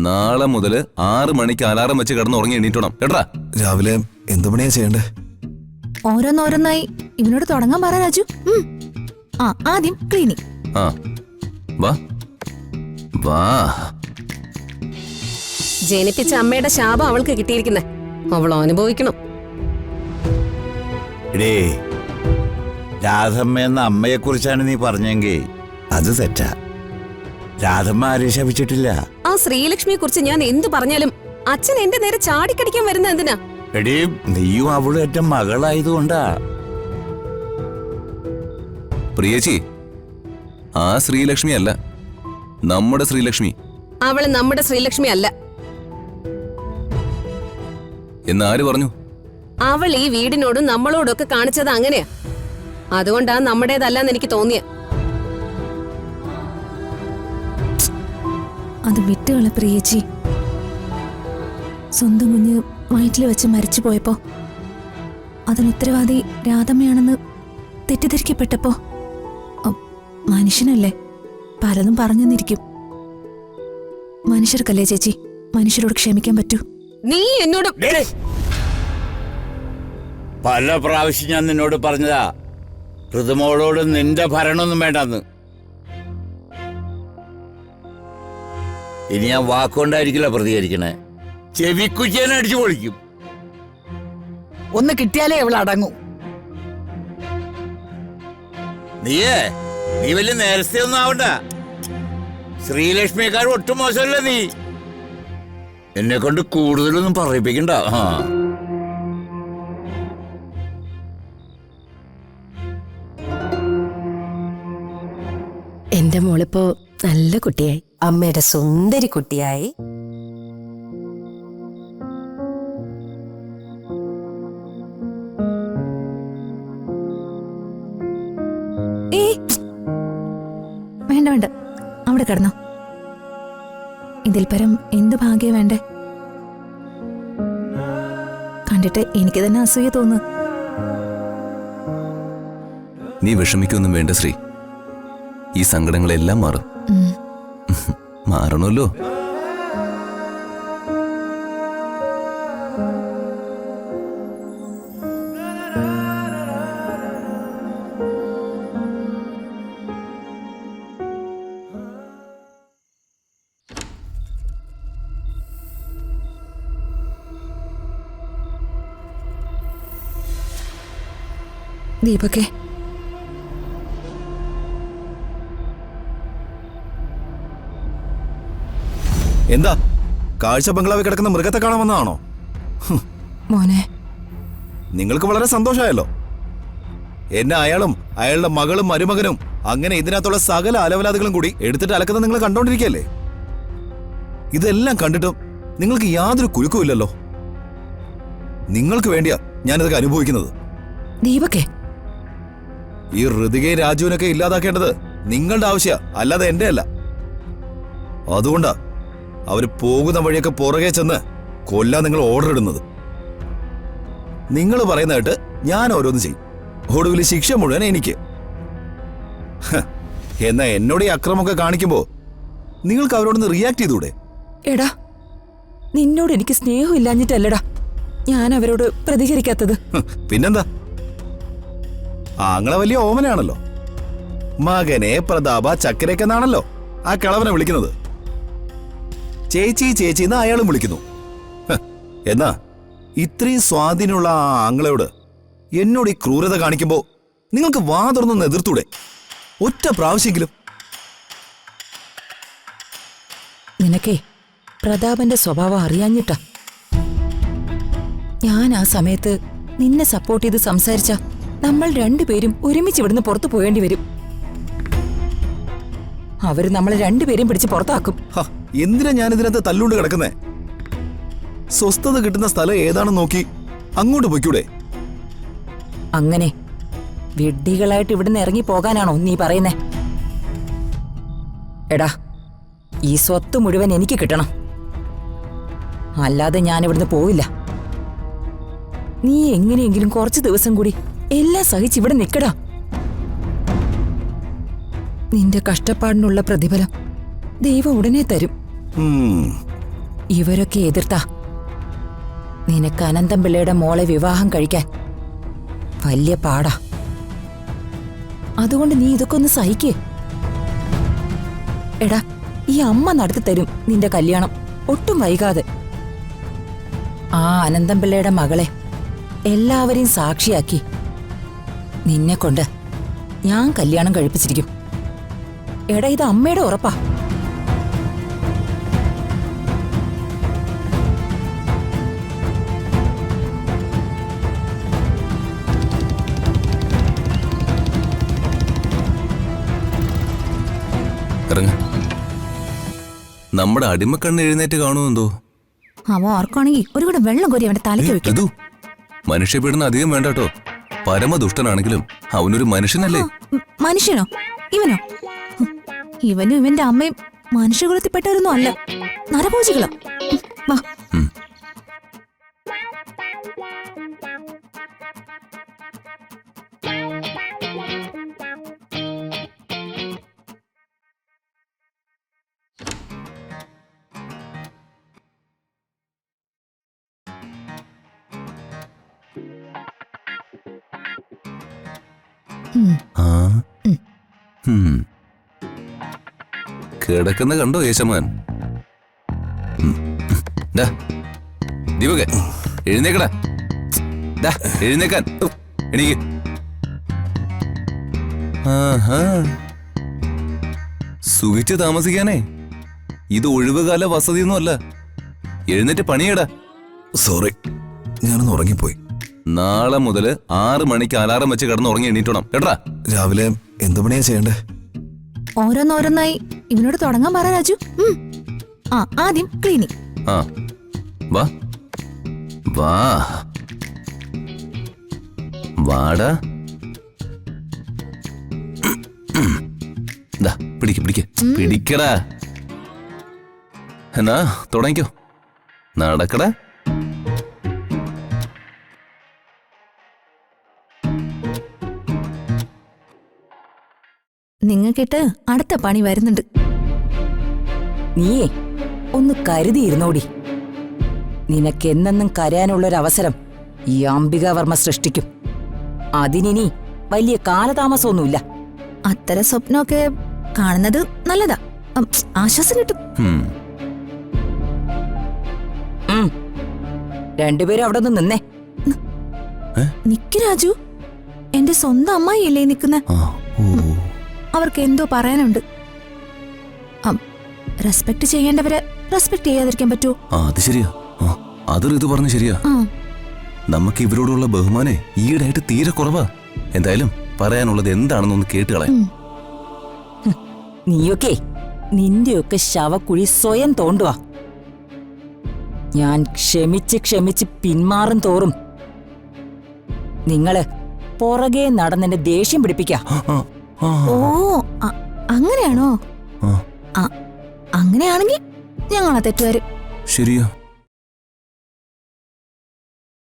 നാളെ മുതൽ 6 മണിക്ക് അലാറം വെച്ച് കിടന്ന് ഉറങ്ങി എണീറ്റണം കേട്ടാ. രാവിലെ എന്ത് പണിയാ ചെയ്യണ്ടേ? ഓരോന്നോരോന്നായി ഇവനോട് തുടങ്ങാൻ പറ രാജു. ആദ്യം ക്ലീനിങ്. വാ വാ. ജനിപ്പിച്ച അമ്മയുടെ ശാപം അവൾക്ക് കിട്ടിയിരിക്കുന്നെ, അവൾ അനുഭവിക്കണം. രാധമ്മ എന്ന അമ്മയെ കുറിച്ചാണ് നീ പറഞ്ഞെങ്കിൽ അത് തെറ്റാ. രാധമ്മ ആരെയും ശപിച്ചിട്ടില്ല. ആ ശ്രീലക്ഷ്മിയെ കുറിച്ച് ഞാൻ എന്തു പറഞ്ഞാലും അച്ഛൻ എന്റെ നേരെ ചാടിക്കടിക്കാൻ വരുന്ന എന്തിനാ? എടീ, നീയും അവളും ഏറ്റ മകളായതുകൊണ്ടാ. പ്രിയേച്ചി, ആ ശ്രീലക്ഷ്മി അല്ല, നമ്മുടെ ശ്രീലക്ഷ്മി. അവള് നമ്മുടെ ശ്രീലക്ഷ്മി അല്ല. എന്നാര് പറഞ്ഞു? അവൾ ഈ വീടിനോടും നമ്മളോടൊക്കെ കാണിച്ചത് അങ്ങനെയാ. അതുകൊണ്ടാ നമ്മുടേതല്ലെന്ന് എനിക്ക് തോന്നിയ. അത് വിട്ടുകള പ്രിയേച്ചി. സ്വന്തം കുഞ്ഞ് വയറ്റിൽ വെച്ച് മരിച്ചു പോയപ്പോ അതിന് ഉത്തരവാദി രാധമ്മയാണെന്ന് തെറ്റിദ്ധരിക്കപ്പെട്ടപ്പോ മനുഷ്യനല്ലേ, പലതും പറഞ്ഞെന്നിരിക്കും. മനുഷ്യർക്കല്ലേ ചേച്ചി മനുഷ്യരോട് ക്ഷമിക്കാൻ പറ്റൂ. നീ എന്നോട് പല പ്രാവശ്യം ഞാൻ നിന്നോട് പറഞ്ഞതാ, ഋതുമോളോട് നിന്റെ ഭരണമൊന്നും വേണ്ടെന്ന്. ഇനി ഞാൻ വാക്കുകൊണ്ടായിരിക്കില്ല പ്രതികരിക്കണേ, ചെവിക്കുച്ചേനെ അടിച്ചു പൊളിക്കും. ഒന്ന് കിട്ടിയാലേ അവൾ അടങ്ങൂ. നീ വലിയ നേരത്തെ ഒന്നും ആവണ്ട. ശ്രീലക്ഷ്മിയെക്കാൾ ഒട്ടും മോശമല്ല നീ. എന്നെ കൊണ്ട് കൂടുതലൊന്നും പറയിപ്പിക്കണ്ട. എന്റെ മോളിപ്പോ നല്ല കുട്ടിയായി, അമ്മയുടെ സുന്ദരി കുട്ടിയായി. വേണ്ട വേണ്ട, അവിടെ കിടന്നോ. ഇതിൽ പരം എന്ത് ഭാഗ്യ വേണ്ടേ? കണ്ടിട്ട് എനിക്ക് തന്നെ അസൂയ തോന്നുന്നു. നീ വിഷമിക്കൊന്നും വേണ്ട ശ്രീ, ഈ സങ്കടങ്ങളെല്ലാം മാറും. മാറണമല്ലോ. ദീപകേ, എന്താ കാഴ്ച ബംഗ്ലാവിൽ കിടക്കുന്ന മൃഗത്തെ കാണാൻ വന്നതാണോ? മോനെ, നിങ്ങൾക്ക് വളരെ സന്തോഷമായല്ലോ. എന്നെ അയാളും അയാളുടെ മകളും മരുമകനും അങ്ങനെ ഇതിനകത്തുള്ള സകല അലവലാദികളും കൂടി എടുത്തിട്ട് അലക്കുന്നത് നിങ്ങൾ കണ്ടോണ്ടിരിക്കല്ലേ? ഇതെല്ലാം കണ്ടിട്ടും നിങ്ങൾക്ക് യാതൊരു കുലുക്കുമില്ലല്ലോ. നിങ്ങൾക്ക് വേണ്ടിയാ ഞാനിതൊക്കെ അനുഭവിക്കുന്നത്. ദീപകേ, ഈ ഋതികയും രാജുവിനൊക്കെ ഇല്ലാതാക്കേണ്ടത് നിങ്ങളുടെ ആവശ്യ, അല്ലാതെ എന്റെ അല്ല. അതുകൊണ്ടാ അവര് പോകുന്ന വഴിയൊക്കെ പുറകെ ചെന്ന് കൊല്ലാൻ നിങ്ങൾ ഓർഡർ ഇടുന്നത്. നിങ്ങൾ പറയുന്നതായിട്ട് ഞാൻ ഓരോന്ന് ചെയ്യും, ഒടുവിൽ ശിക്ഷ മുഴുവൻ എനിക്ക്. എന്നാ എന്നോട് ഈ അക്രമമൊക്കെ കാണിക്കുമ്പോ നിങ്ങൾക്ക് അവരോടൊന്ന് റിയാക്ട് ചെയ്തൂടെ? എടാ, നിന്നോട് എനിക്ക് സ്നേഹം ഇല്ലാഞ്ഞിട്ടല്ലടാ ഞാൻ അവരോട് പ്രതികരിക്കാത്തത്. പിന്നെന്താ, ആങ്ങളെ വലിയ ഓമനാണല്ലോ. മകനെ പ്രതാപ ചക്കരക്കെന്നാണല്ലോ ആ കിളവനെ വിളിക്കുന്നത്. ചേച്ചി ചേച്ചിന്ന് അയാളും വിളിക്കുന്നു. എന്നാ ഇത്രയും സ്വാധീനമുള്ള ആ ആങ്ങളയോട് എന്നോട് ഈ ക്രൂരത കാണിക്കുമ്പോ നിങ്ങൾക്ക് വാ തുറന്നൊന്ന് എതിർത്തൂടെ? ഒറ്റ പ്രാവശ്യെങ്കിലും. നിനക്കേ പ്രതാപന്റെ സ്വഭാവം അറിയാഞ്ഞിട്ടാ. ഞാൻ ആ സമയത്ത് നിന്നെ സപ്പോർട്ട് ചെയ്ത് സംസാരിച്ച നമ്മൾ രണ്ടുപേരും ഒരുമിച്ച് ഇവിടുന്ന് പുറത്തു പോയേണ്ടി വരും. അവര് നമ്മളെ രണ്ടുപേരും പിടിച്ച് പുറത്താക്കും. എന്തിനാ ഞാൻ ഇതിനകത്ത് തല്ലുകൊണ്ട് കിടക്കുന്നേ? സ്വസ്ഥത കിട്ടുന്ന സ്ഥലം ഏതാണെന്ന് നോക്കി അങ്ങോട്ട് പൊയ്ക്കൂടെ? അങ്ങനെ വിഡ്ഢികളായിട്ട് ഇവിടുന്ന് ഇറങ്ങി പോകാനാണോ നീ പറയുന്നേ? എടാ, ഈ സ്വത്ത് മുഴുവൻ എനിക്ക് കിട്ടണം, അല്ലാതെ ഞാൻ ഇവിടുന്ന് പോവില്ല. നീ എങ്ങനെയെങ്കിലും കുറച്ച് ദിവസം കൂടി എല്ലാം സഹിച്ച് ഇവിടെ നിൽക്കടാ. നിന്റെ കഷ്ടപ്പാടിനുള്ള പ്രതിഫലം ദൈവം ഉടനെ തരും. ഇവരൊക്കെ എതിർത്താ നിനക്ക് അനന്തം പിള്ളയുടെ മോളെ വിവാഹം കഴിക്കാൻ വലിയ പാടാ. അതുകൊണ്ട് നീ ഇതൊക്കെ ഒന്ന് സഹിക്കേ. എടാ, ഈ അമ്മ നടത്തി തരും നിന്റെ കല്യാണം ഒട്ടും വൈകാതെ. ആ അനന്തം പിള്ളയുടെ മകളെ എല്ലാവരെയും സാക്ഷിയാക്കി നിന്നെ കൊണ്ട് ഞാൻ കല്യാണം കഴിപ്പിച്ചിരിക്കും. എടാ, ഇത് അമ്മയുടെ ഉറപ്പാ. ഇറങ്ങ. നമ്മുടെ അടിമക്കണ്ണ് എഴുന്നേറ്റ് കാണുമെന്തോ. അവ ഓർക്കാണെങ്കിൽ ഒരു കൂടെ വെള്ളം കോരി അവന്റെ തലയ്ക്ക് വെക്കും. ഋതു, മനുഷ്യപീഡനം അധികം വേണ്ടട്ടോ. പരമദുഷ്ടനാണെങ്കിലും അവനൊരു മനുഷ്യനല്ലേ. മനുഷ്യനോ? ഇവനോ? ഇവനും ഇവന്റെ അമ്മയും മനുഷ്യകുലത്തിൽപ്പെട്ടവരൊന്നും അല്ല, നരഭോജികളാ. വാ. കിടക്കുന്ന കണ്ടോ യേശമാൻ? ദീപകെ, എഴുന്നേക്കടാ. എഴുന്നേക്കാൻ എണീക്ക്. സുഖിച്ച് താമസിക്കാനേ ഇത് ഒഴിവുകാല വസതിയൊന്നും അല്ല. എഴുന്നേറ്റ് പണിയടാ. സോറി, ഞാനൊന്ന് ഉറങ്ങിപ്പോയി. നാളെ മുതല് 6 മണിക്ക് അലാറം വെച്ച് കിടന്ന് ഉറങ്ങി എണീറ്റോണം കേട്ടാ. രാവിലെ എന്ത് പണിയാ ചെയ്യണ്ടേ? ഓരോന്നോരോന്നായി ഇവനോട് തുടങ്ങാൻ പറ രാജു. ആദ്യം ക്ലീനിങ്. ആ, വാ വാ വാടാ. പിടിക്ക പിടിക്കടാ. എന്നാ തുടങ്ങിക്കോ. നടക്കടാ. നിങ്ങൾക്കിട്ട് അടുത്ത പണി വരുന്നുണ്ട്. നീയേ ഒന്ന് കരുതിയിരുന്നോടി. നിനക്കെന്നെന്നും കരയാനുള്ളൊരവസരം ഈ അംബികാവർമ്മ സൃഷ്ടിക്കും. അതിനി വലിയ കാലതാമസമൊന്നുമില്ല. അത്തരം സ്വപ്നമൊക്കെ കാണുന്നത് നല്ലതാ, ആശ്വാസം കിട്ടും. രണ്ടുപേരും അവിടെ നിന്ന് നിന്നേ. നിക്ക് രാജു, എന്റെ സ്വന്തം അമ്മായിയല്ലേ നിക്കുന്ന. അവർക്ക് എന്തോ പറയാനുണ്ട്. റെസ്പെക്ട് ചെയ്യേണ്ടവരെ റെസ്പെക്ട് ചെയ്യാതിരിക്കാൻ പറ്റുമോ? അത് ശരിയാ. അതൊരു ഇത് പറഞ്ഞു ശരിയാ. നമുക്ക് ഇവരോടുള്ള ബഹുമാനെ ഈയിടെയായിട്ട് തീരെ കുറവാ. എന്തായാലും പറയാനുള്ളത് എന്താണെന്നൊന്ന് കേട്ടുകളയാം. നീയൊക്കെ നിന്റെയൊക്കെ ശവക്കുഴി സ്വയം തോണ്ടുവാ. ഞാൻ ക്ഷമിച്ച് ക്ഷമിച്ച് പിന്മാറും തോറും നിങ്ങള് പുറകെ നടന്നെന്നെ ദേഷ്യം പിടിപ്പിക്കാ. ഓ, അങ്ങനെയാണോ? അങ്ങനെയാണെങ്കിൽ ഞങ്ങളാ തെറ്റുകാര്. ശരിയാ.